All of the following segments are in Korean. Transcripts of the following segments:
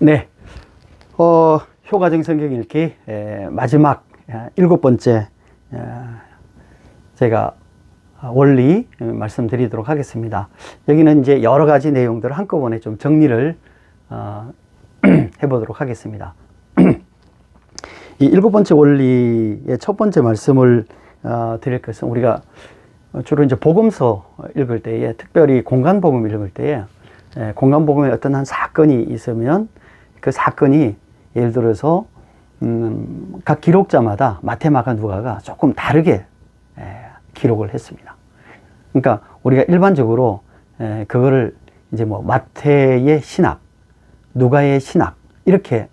네, 효과적인 성경 읽기 마지막 7번째 제가 원리 말씀드리도록 하겠습니다. 여기는 이제 여러 가지 내용들을 한꺼번에 좀 정리를 해보도록 하겠습니다. 이 7번째 원리의 첫 번째 말씀을 드릴 것은, 우리가 주로 이제 복음서 읽을 때에, 특별히 공간복음 읽을 때에 공간복음에 어떤 한 사건이 있으면 그 사건이 예를 들어서 각 기록자마다 마태, 마가, 누가가 조금 다르게 기록을 했습니다. 그러니까 우리가 일반적으로 그거를 이제 뭐 마태의 신학, 누가의 신학 이렇게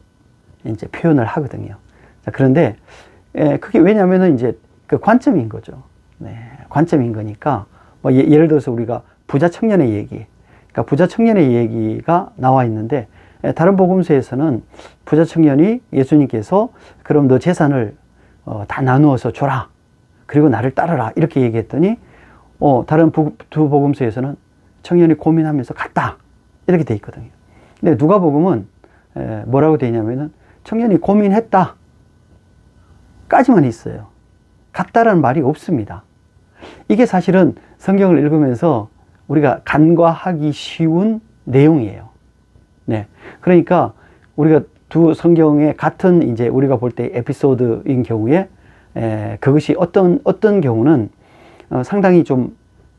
이제 표현을 하거든요. 자, 그런데 그게 왜냐하면은 이제 그 관점인 거죠. 관점인 거니까 뭐 예를 들어서 우리가 부자 청년의 얘기, 그러니까 부자 청년의 얘기가 나와 있는데, 다른 복음서에서는 부자 청년이 예수님께서 그럼 너 재산을 다 나누어서 줘라, 그리고 나를 따르라 이렇게 얘기했더니 다른 두 복음서에서는 청년이 고민하면서 갔다 이렇게 돼 있거든요. 근데 누가복음은 뭐라고 돼 있냐면은 청년이 고민했다 까지만 있어요. 갔다라는 말이 없습니다. 이게 사실은 성경을 읽으면서 우리가 간과하기 쉬운 내용이에요. 네. 그러니까 우리가 두 성경의 같은 이제 우리가 볼 때 에피소드인 경우에 그것이 어떤 경우는 상당히 좀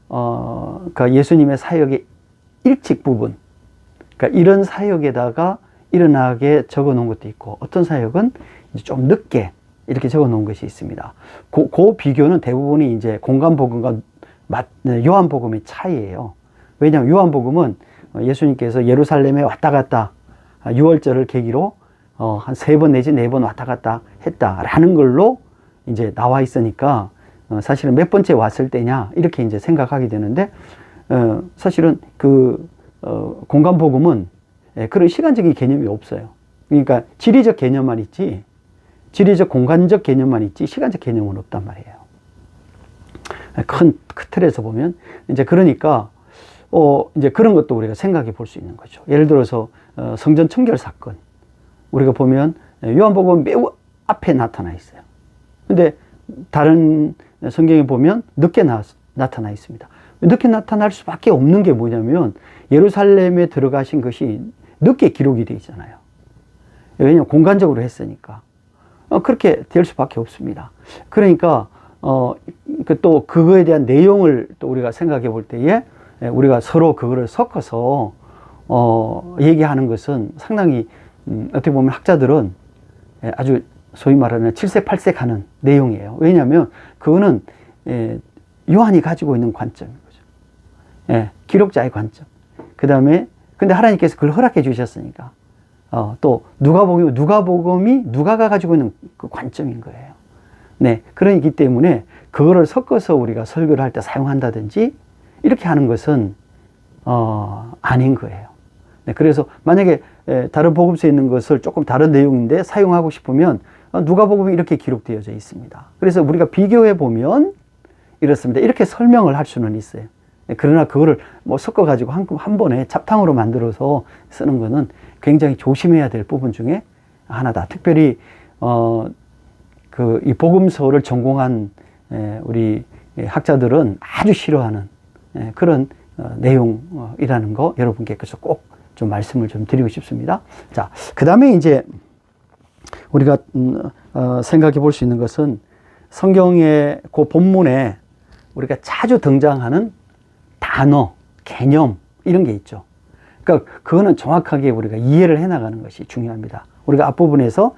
그러니까 예수님의 사역의 일찍 부분, 그러니까 이런 사역에다가 일어나게 적어 놓은 것도 있고, 어떤 사역은 이제 좀 늦게 이렇게 적어 놓은 것이 있습니다. 그 비교는 대부분이 이제 공간복음과 요한복음의 차이예요. 왜냐하면 요한복음은 예수님께서 예루살렘에 왔다 갔다 6월절을 계기로 한 3번 내지 4번 왔다 갔다 했다라는 걸로 이제 나와 있으니까 사실은 몇 번째 왔을 때냐 이렇게 이제 생각하게 되는데, 사실은 그 공간복음은 그런 시간적인 개념이 없어요. 그러니까 지리적 개념만 있지, 지리적 공간적 개념만 있지 시간적 개념은 없단 말이에요. 큰 틀에서 보면 이제 그러니까 이제 그런 것도 우리가 생각해 볼 수 있는 거죠. 예를 들어서 성전 청결 사건, 우리가 보면 요한복음은 매우 앞에 나타나 있어요. 근데 다른 성경에 보면 늦게 나타나 있습니다. 늦게 나타날 수밖에 없는 게 뭐냐면 예루살렘에 들어가신 것이 늦게 기록이 되어 있잖아요. 왜냐하면 공간적으로 했으니까 그렇게 될 수밖에 없습니다. 그러니까 또 그거에 대한 내용을 또 우리가 생각해 볼 때에 우리가 서로 그거를 섞어서 얘기하는 것은 상당히 어떻게 보면 학자들은 아주 소위 말하는 7색 8색 하는 내용이에요. 왜냐하면 그거는 요한이 가지고 있는 관점인 거죠. 기록자의 관점. 그 다음에 근데 하나님께서 그걸 허락해 주셨으니까 또 누가복음이 누가가 가지고 있는 그 관점인 거예요. 네, 그러기 때문에 그거를 섞어서 우리가 설교를 할 때 사용한다든지 이렇게 하는 것은 아닌 거예요. 네, 그래서 만약에 다른 복음서에 있는 것을 조금 다른 내용인데 사용하고 싶으면 누가복음이 이렇게 기록되어져 있습니다. 그래서 우리가 비교해 보면 이렇습니다. 이렇게 설명을 할 수는 있어요. 네, 그러나 그거를 뭐 섞어 가지고 한 번에 잡탕으로 만들어서 쓰는 거는 굉장히 조심해야 될 부분 중에 하나다. 특별히 이 복음서를 전공한 우리 학자들은 아주 싫어하는 그런 내용이라는 거 여러분께 꼭 좀 말씀을 좀 드리고 싶습니다. 자, 그 다음에 이제 우리가 생각해 볼 수 있는 것은 성경의 그 본문에 우리가 자주 등장하는 단어, 개념 이런 게 있죠. 그러니까 그거는 정확하게 우리가 이해를 해 나가는 것이 중요합니다. 우리가 앞부분에서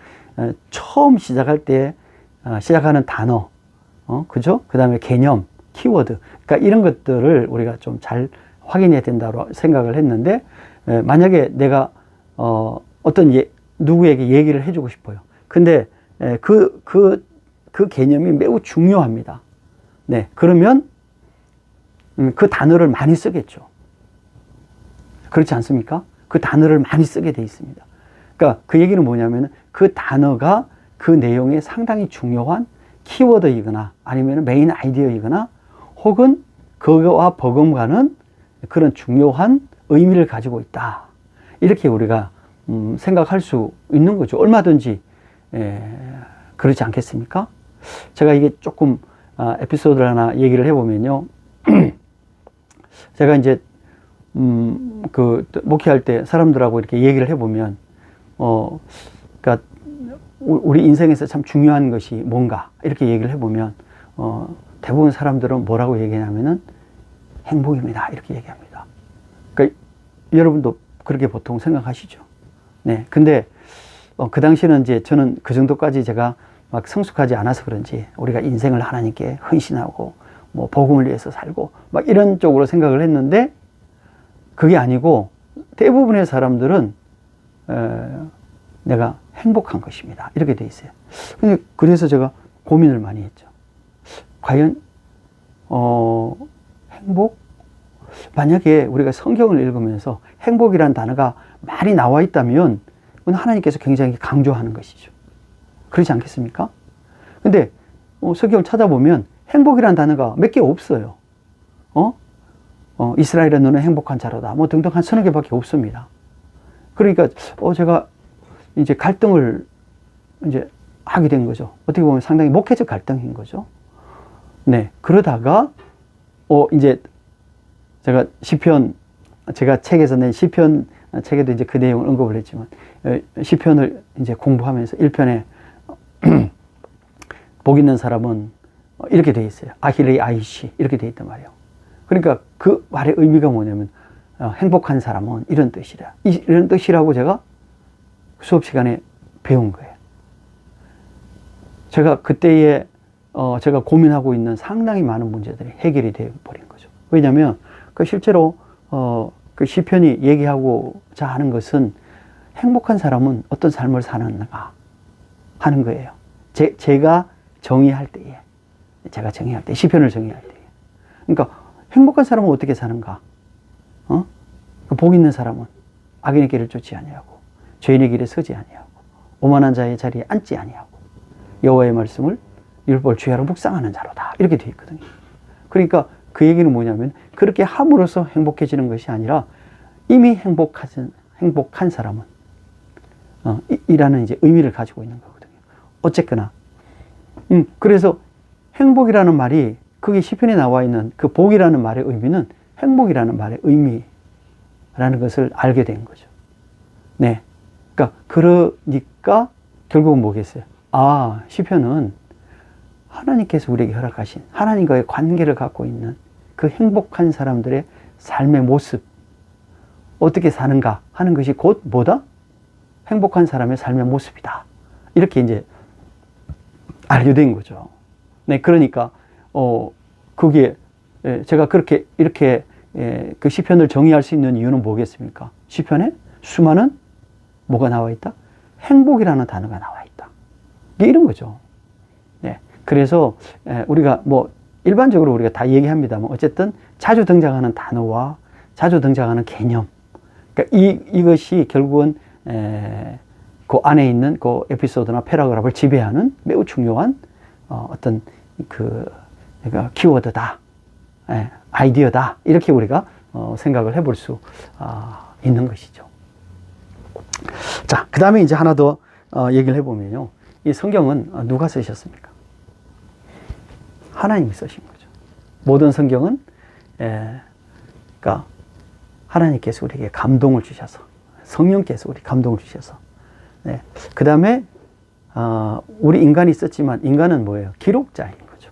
처음 시작할 때 시작하는 단어, 그죠? 그 다음에 개념, 키워드, 그러니까 이런 것들을 우리가 좀 잘 확인해야 된다고 생각을 했는데, 만약에 내가 어떤 누구에게 얘기를 해주고 싶어요. 근데 그 개념이 매우 중요합니다. 네, 그러면 그 단어를 많이 쓰겠죠. 그렇지 않습니까? 그 단어를 많이 쓰게 돼 있습니다. 그러니까 그 얘기는 뭐냐면 그 단어가 그 내용에 상당히 중요한 키워드이거나 아니면 메인 아이디어이거나 혹은 그거와 버금가는 그런 중요한 의미를 가지고 있다. 이렇게 우리가 생각할 수 있는 거죠. 얼마든지 그렇지 않겠습니까? 제가 이게 조금 에피소드를 하나 얘기를 해보면요. 제가 이제 그 목회할 때 사람들하고 이렇게 얘기를 해보면 그러니까 우리 인생에서 참 중요한 것이 뭔가 이렇게 얘기를 해보면 대부분 사람들은 뭐라고 얘기하냐면은 행복입니다 이렇게 얘기합니다. 그러니까 여러분도 그렇게 보통 생각하시죠. 네. 근데 그 당시는 이제 저는 그 정도까지 제가 막 성숙하지 않아서 그런지 우리가 인생을 하나님께 헌신하고 뭐 복음을 위해서 살고 막 이런 쪽으로 생각을 했는데 그게 아니고 대부분의 사람들은 내가 행복한 것입니다 이렇게 돼 있어요. 그래서 제가 고민을 많이 했죠. 과연 행복? 만약에 우리가 성경을 읽으면서 행복이란 단어가 많이 나와 있다면 그건 하나님께서 굉장히 강조하는 것이죠. 그렇지 않겠습니까? 근데 성경을 찾아보면 행복이란 단어가 몇 개 없어요. 이스라엘의 너는 행복한 자로다. 뭐 등등 한 서너 개밖에 없습니다. 그러니까 제가 이제 갈등을 이제 하게 된 거죠. 어떻게 보면 상당히 목회적 갈등인 거죠. 네. 그러다가 이제 제가 시편, 제가 책에서 낸 시편 책에도 이제 그 내용을 언급을 했지만 시편을 이제 공부하면서 1편에 복 있는 사람은 이렇게 돼 있어요. 아힐레이 아이시 이렇게 돼 있단 말이에요. 그러니까 그 말의 의미가 뭐냐면 행복한 사람은 이런 뜻이라. 이런 뜻이라고 제가 수업 시간에 배운 거예요. 제가 그때에 제가 고민하고 있는 상당히 많은 문제들이 해결이 되어 버린 거죠. 왜냐하면 실제로 그 시편이 얘기하고자 하는 것은 행복한 사람은 어떤 삶을 사는가 하는 거예요. 제가 정의할 때에, 시편을 정의할 때에. 그러니까 행복한 사람은 어떻게 사는가? 복 있는 사람은 악인의 길을 쫓지 아니하고 죄인의 길에 서지 아니하고 오만한 자의 자리에 앉지 아니하고 여호와의 말씀을 율법을 주야로 묵상하는 자로다. 이렇게 되어 있거든요. 그러니까 그 얘기는 뭐냐면 그렇게 함으로써 행복해지는 것이 아니라 이미 행복한 사람은 이라는 이제 의미를 가지고 있는 거거든요. 어쨌거나 그래서 행복이라는 말이 그게 시편에 나와 있는 그 복이라는 말의 의미는 행복이라는 말의 의미라는 것을 알게 된 거죠. 네. 그러니까 결국은 뭐겠어요? 시편은 하나님께서 우리에게 허락하신 하나님과의 관계를 갖고 있는 그 행복한 사람들의 삶의 모습, 어떻게 사는가 하는 것이 곧 뭐다? 행복한 사람의 삶의 모습이다. 이렇게 이제 알게 된 거죠. 네, 그러니까 그게 제가 이렇게 그 시편을 정의할 수 있는 이유는 뭐겠습니까? 시편에 수많은 뭐가 나와 있다? 행복이라는 단어가 나와 있다. 이게 이런 거죠. 네, 그래서 우리가 뭐 일반적으로 우리가 다 얘기합니다만 어쨌든 자주 등장하는 단어와 자주 등장하는 개념, 그러니까 이것이 결국은 그 안에 있는 그 에피소드나 패러그래프를 지배하는 매우 중요한 어떤 그러니까 키워드다, 아이디어다, 이렇게 우리가 생각을 해볼 수 있는 것이죠. 자, 그 다음에 이제 하나 더 얘기를 해보면요, 이 성경은 누가 쓰셨습니까? 하나님이 쓰신 거죠. 모든 성경은 그러니까 하나님께서 우리에게 감동을 주셔서, 성령께서 우리 감동을 주셔서, 네. 그 다음에 우리 인간이 썼지만 인간은 뭐예요? 기록자인 거죠.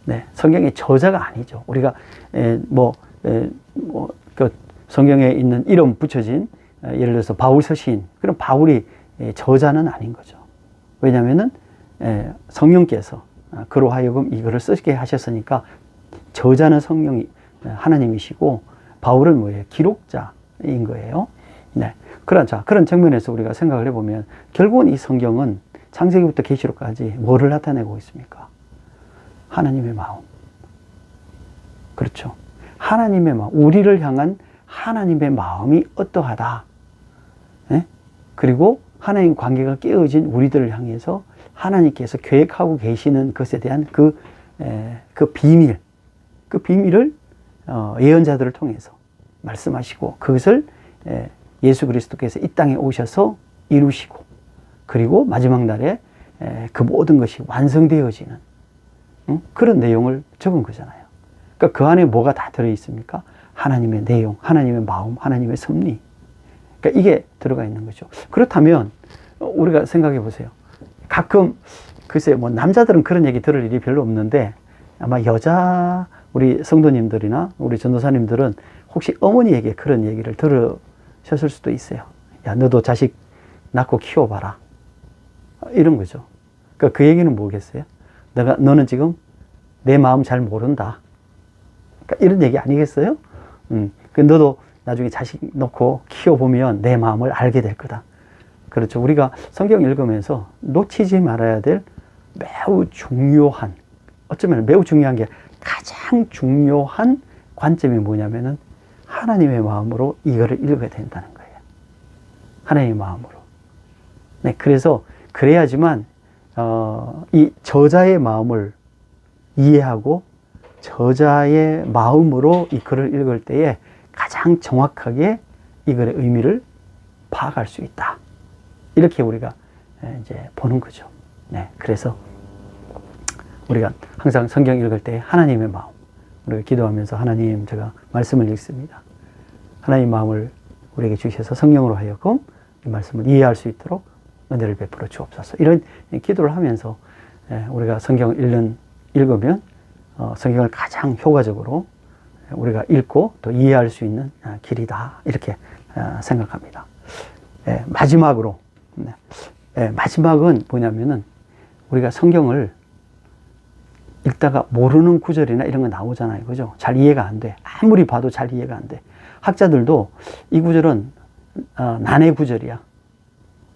네. 성경의 저자가 아니죠. 우리가 그 성경에 있는 이름 붙여진 예를 들어서 바울 서신, 그럼 바울이 저자는 아닌 거죠. 왜냐하면은 성령께서 그로 하여금 이거를 쓰게 하셨으니까 저자는 성령이 하나님이시고 바울은 뭐예요? 기록자인 거예요. 네. 그런 측면에서 우리가 생각을 해보면 결국은 이 성경은 창세기부터 계시록까지 뭐를 나타내고 있습니까? 하나님의 마음. 그렇죠. 하나님의 마음, 우리를 향한 하나님의 마음이 어떠하다. 네? 그리고 하나님 관계가 깨어진 우리들을 향해서 하나님께서 계획하고 계시는 것에 대한 그 비밀을 예언자들을 통해서 말씀하시고 그것을 예수 그리스도께서 이 땅에 오셔서 이루시고, 그리고 마지막 날에 그 모든 것이 완성되어지는 그런 내용을 적은 거잖아요. 그러니까 그 안에 뭐가 다 들어있습니까? 하나님의 내용, 하나님의 마음, 하나님의 섭리. 그러니까 이게 들어가 있는 거죠. 그렇다면 우리가 생각해 보세요. 가끔 글쎄 뭐 남자들은 그런 얘기 들을 일이 별로 없는데, 아마 여자 우리 성도님들이나 우리 전도사님들은 혹시 어머니에게 그런 얘기를 들으셨을 수도 있어요. 야, 너도 자식 낳고 키워봐라, 이런 거죠. 그러니까 그 얘기는 뭐겠어요? 너는 지금 내 마음 잘 모른다, 그러니까 이런 얘기 아니겠어요? 너도 나중에 자식 놓고 키워보면 내 마음을 알게 될 거다. 그렇죠. 우리가 성경 읽으면서 놓치지 말아야 될 매우 중요한, 어쩌면 매우 중요한 게 가장 중요한 관점이 뭐냐면은 하나님의 마음으로 이거를 읽어야 된다는 거예요. 하나님의 마음으로. 네, 그래서 그래야지만 이 저자의 마음을 이해하고 저자의 마음으로 이 글을 읽을 때에 가장 정확하게 이 글의 의미를 파악할 수 있다. 이렇게 우리가 이제 보는 거죠. 네, 그래서 우리가 항상 성경 읽을 때 하나님의 마음, 우리가 기도하면서 하나님, 제가 말씀을 읽습니다. 하나님 마음을 우리에게 주셔서 성령으로 하여금 이 말씀을 이해할 수 있도록 은혜를 베풀어 주옵소서. 이런 기도를 하면서 우리가 성경을 읽으면 성경을 가장 효과적으로 우리가 읽고 또 이해할 수 있는 길이다, 이렇게 생각합니다. 마지막으로, 마지막은 뭐냐면은 우리가 성경을 읽다가 모르는 구절이나 이런 거 나오잖아요. 그죠? 잘 이해가 안 돼. 아무리 봐도 잘 이해가 안 돼. 학자들도 이 구절은 난해 구절이야.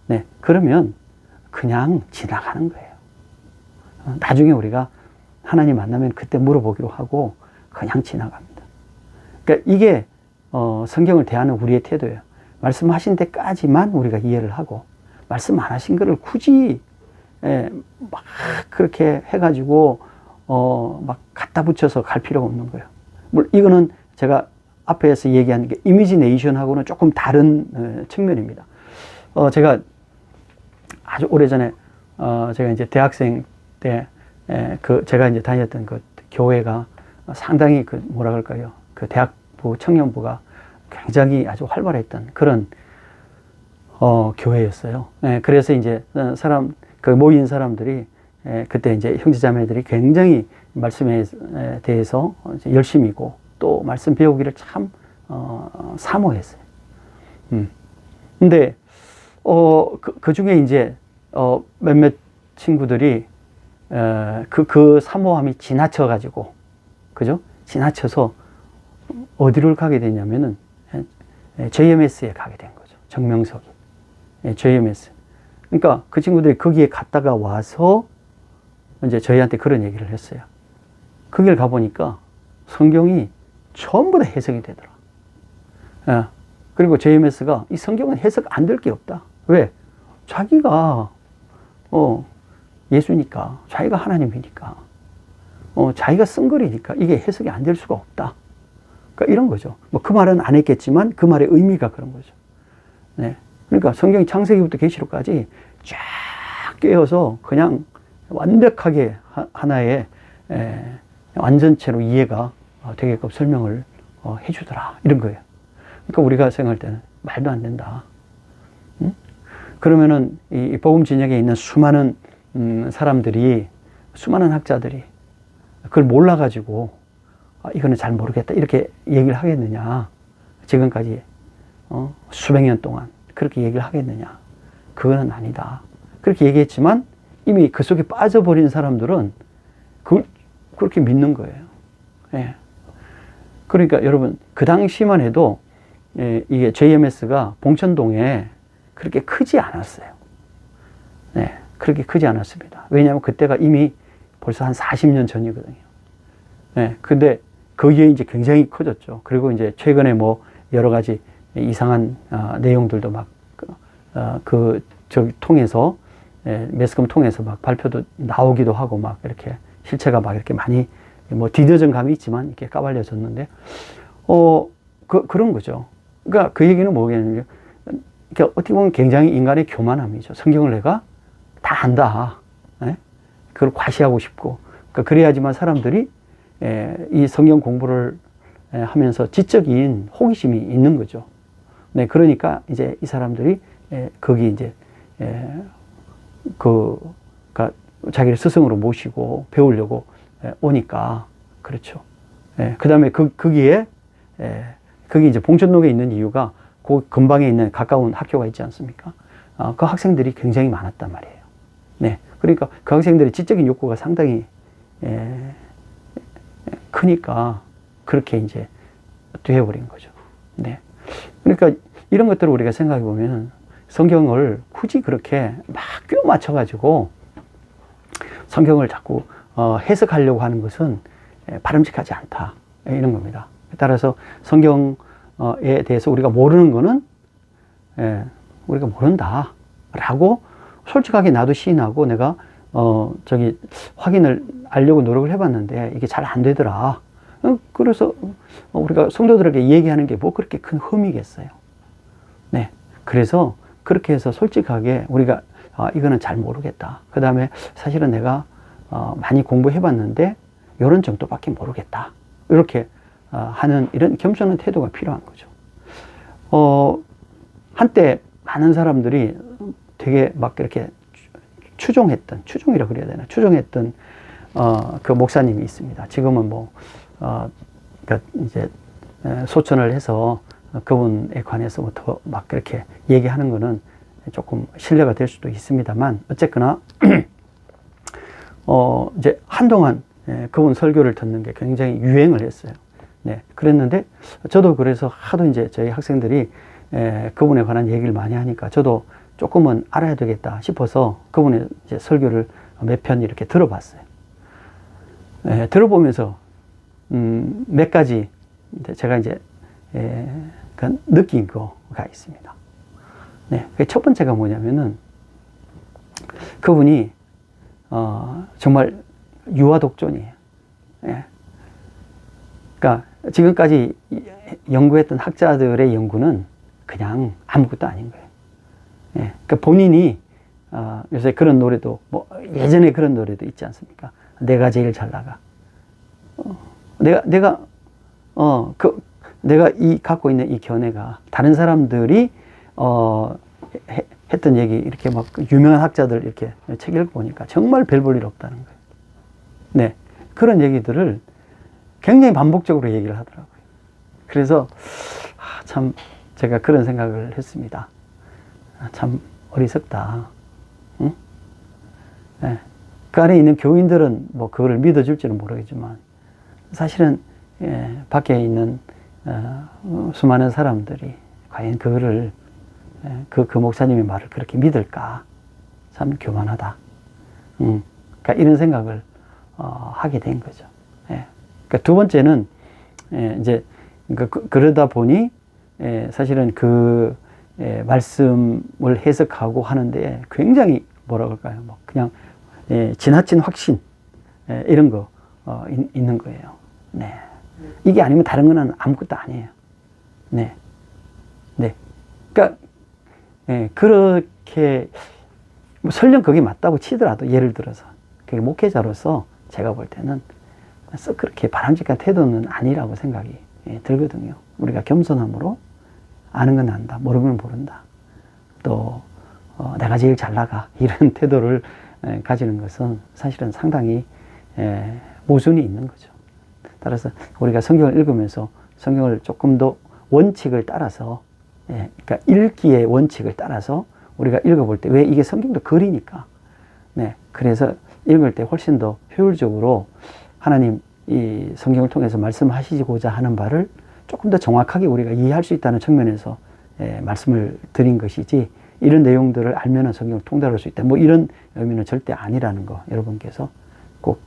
네, 그러면 그냥 지나가는 거예요. 나중에 우리가 하나님 만나면 그때 물어보기로 하고 그냥 지나갑니다. 그러니까 이게 성경을 대하는 우리의 태도예요. 말씀하신 데까지만 우리가 이해를 하고, 말씀 안 하신 거를 굳이 막 그렇게 해가지고 막 갖다 붙여서 갈 필요가 없는 거예요. 물론 이거는 제가 앞에서 얘기한 게 이미지네이션하고는 조금 다른 측면입니다. 제가 아주 오래전에 제가 이제 대학생 때 제가 이제 다녔던 그 교회가 상당히 그 뭐라 그럴까요? 그 대학부 청년부가 굉장히 아주 활발했던 그런 교회였어요. 그래서 이제 그 모인 사람들이 그때 이제 형제자매들이 굉장히 말씀에 대해서 열심이고 또 말씀 배우기를 참 사모했어요. 근데 그 중에 이제 몇몇 친구들이 그 사모함이 지나쳐 가지고, 그죠? 지나쳐서 어디를 가게 되냐면은 JMS에 가게 된 거죠. 정명석이. JMS. 그러니까 그 친구들이 거기에 갔다가 와서 이제 저희한테 그런 얘기를 했어요. 거기를 가보니까 성경이 전부 다 해석이 되더라. 그리고 JMS가 이 성경은 해석 안 될 게 없다. 왜? 자기가 예수니까, 자기가 하나님이니까, 자기가 쓴 글이니까 이게 해석이 안 될 수가 없다. 그러니까 이런 거죠. 뭐 그 말은 안 했겠지만 그 말의 의미가 그런 거죠. 네. 그러니까 성경이 창세기부터 계시록까지 쫙 깨어서 그냥 완벽하게 하나의 완전체로 이해가 되게끔 설명을 해주더라, 이런 거예요. 그러니까 우리가 생각할 때는 말도 안 된다. 응? 그러면은 이 복음 진영에 있는 수많은 사람들이, 수많은 학자들이 그걸 몰라가지고 이거는 잘 모르겠다, 이렇게 얘기를 하겠느냐? 지금까지 수백 년 동안 그렇게 얘기를 하겠느냐? 그거는 아니다. 그렇게 얘기했지만 이미 그 속에 빠져버린 사람들은 그걸 그렇게 믿는 거예요. 예. 그러니까 여러분, 그 당시만 해도 이게 JMS가 봉천동에 그렇게 크지 않았어요. 네, 그렇게 크지 않았습니다. 왜냐하면 그때가 이미 벌써 한 40년 전이거든요. 네, 근데 거기에 이제 굉장히 커졌죠. 그리고 이제 최근에 뭐 여러 가지 이상한 내용들도 막 저기 통해서, 매스컴 통해서 막 발표도 나오기도 하고 막 이렇게 실체가 막 이렇게 많이 뭐 뒤늦은 감이 있지만 이렇게 까발려졌는데, 그런 거죠. 그러니까 그 얘기는 뭐겠냐면, 그러니까 어떻게 보면 굉장히 인간의 교만함이죠. 성경을 내가 다 안다. 예? 그걸 과시하고 싶고. 그러니까 그래야지만 사람들이 이 성경 공부를 하면서 지적인 호기심이 있는 거죠. 네, 그러니까 이제 이 사람들이 거기 이제 그니까 자기를 스승으로 모시고 배우려고 오니까 그렇죠. 그 다음에 거기에 거기 이제 봉천동에 있는 이유가 그 근방에 있는 가까운 학교가 있지 않습니까? 그 학생들이 굉장히 많았단 말이에요. 네, 그러니까 그 학생들의 지적인 욕구가 상당히 크니까 그렇게 이제 되어버린 거죠. 네, 그러니까 이런 것들을 우리가 생각해 보면 성경을 굳이 그렇게 막 껴 맞춰가지고 성경을 자꾸 해석하려고 하는 것은 바람직하지 않다. 이런 겁니다. 따라서 성경에 대해서 우리가 모르는 거는 우리가 모른다. 라고 솔직하게 나도 시인하고 내가 확인을 하려고 노력을 해봤는데 이게 잘 안 되더라. 그래서 우리가 성도들에게 얘기하는 게 뭐 그렇게 큰 흠이겠어요. 네. 그래서 그렇게 해서 솔직하게 우리가 이거는 잘 모르겠다. 그 다음에 사실은 내가 많이 공부해봤는데 이런 정도밖에 모르겠다. 이렇게 하는 이런 겸손한 태도가 필요한 거죠. 한때 많은 사람들이 되게 막 이렇게 추종이라고 그래야 되나? 추종했던 그 목사님이 있습니다. 지금은 그러니까 이제 소천을 해서 그분에 관해서 더 막 그렇게 얘기하는 거는 조금 신뢰가 될 수도 있습니다만, 어쨌거나, 이제 한동안 그분 설교를 듣는 게 굉장히 유행을 했어요. 네. 그랬는데, 저도 그래서 하도 이제 저희 학생들이 그분에 관한 얘기를 많이 하니까 저도 조금은 알아야 되겠다 싶어서 그분의 이제 설교를 몇 편 이렇게 들어봤어요. 들어보면서, 몇 가지 제가 이제, 느낀 거가 있습니다. 네. 첫 번째가 뭐냐면은, 그분이, 정말 유아독존이에요. 예. 그러니까 지금까지 연구했던 학자들의 연구는 그냥 아무것도 아닌 거예요. 예. 그러니까 본인이, 요새 그런 노래도, 예전에 그런 노래도 있지 않습니까? 내가 제일 잘 나가. 내가 갖고 있는 이 견해가 다른 사람들이, 했던 얘기, 이렇게 막 유명한 학자들 이렇게 책 읽어보니까 정말 별 볼 일 없다는 거예요. 네. 그런 얘기들을 굉장히 반복적으로 얘기를 하더라고요. 그래서, 참, 제가 그런 생각을 했습니다. 참 어리석다. 응? 네. 그 안에 있는 교인들은 그거를 믿어줄지는 모르겠지만, 사실은, 밖에 있는, 수많은 사람들이 과연 그거를, 그 목사님의 말을 그렇게 믿을까? 참 교만하다. 그러니까 이런 생각을, 하게 된 거죠. 예. 그러니까 두 번째는, 이제, 그러다 보니, 사실은 말씀을 해석하고 하는데 굉장히 뭐라 그럴까요? 그냥, 지나친 확신, 이런 거, 있는 거예요. 네. 이게 아니면 다른 거는 아무것도 아니에요. 네. 네. 그러니까, 그렇게, 설령 그게 맞다고 치더라도, 예를 들어서, 그게 목회자로서 제가 볼 때는 썩 그렇게 바람직한 태도는 아니라고 생각이 들거든요. 우리가 겸손함으로 아는 건 안다, 모르면 모른다. 또, 내가 제일 잘 나가. 이런 태도를 가지는 것은 사실은 상당히 모순이 있는 거죠. 따라서 우리가 성경을 읽으면서 성경을 조금 더 원칙을 따라서, 그러니까 읽기의 원칙을 따라서 우리가 읽어볼 때, 왜 이게 성경도 글이니까. 네. 그래서 읽을 때 훨씬 더 효율적으로 하나님 이 성경을 통해서 말씀하시고자 하는 바를 조금 더 정확하게 우리가 이해할 수 있다는 측면에서 말씀을 드린 것이지, 이런 내용들을 알면은 성경을 통달할 수 있다. 이런 의미는 절대 아니라는 거, 여러분께서 꼭,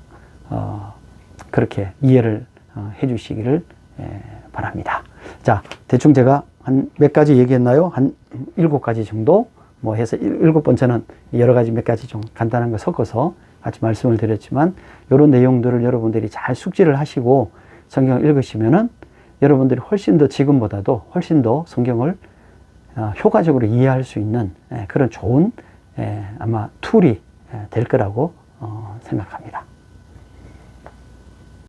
그렇게 이해를 해 주시기를 바랍니다. 자, 대충 제가 한 몇 가지 얘기했나요? 한 7가지 정도 해서 7번째는 여러 가지 몇 가지 좀 간단한 거 섞어서 같이 말씀을 드렸지만, 이런 내용들을 여러분들이 잘 숙지를 하시고 성경을 읽으시면은 여러분들이 훨씬 더 지금보다도 훨씬 더 성경을 효과적으로 이해할 수 있는 그런 좋은 아마 툴이 될 거라고 생각합니다.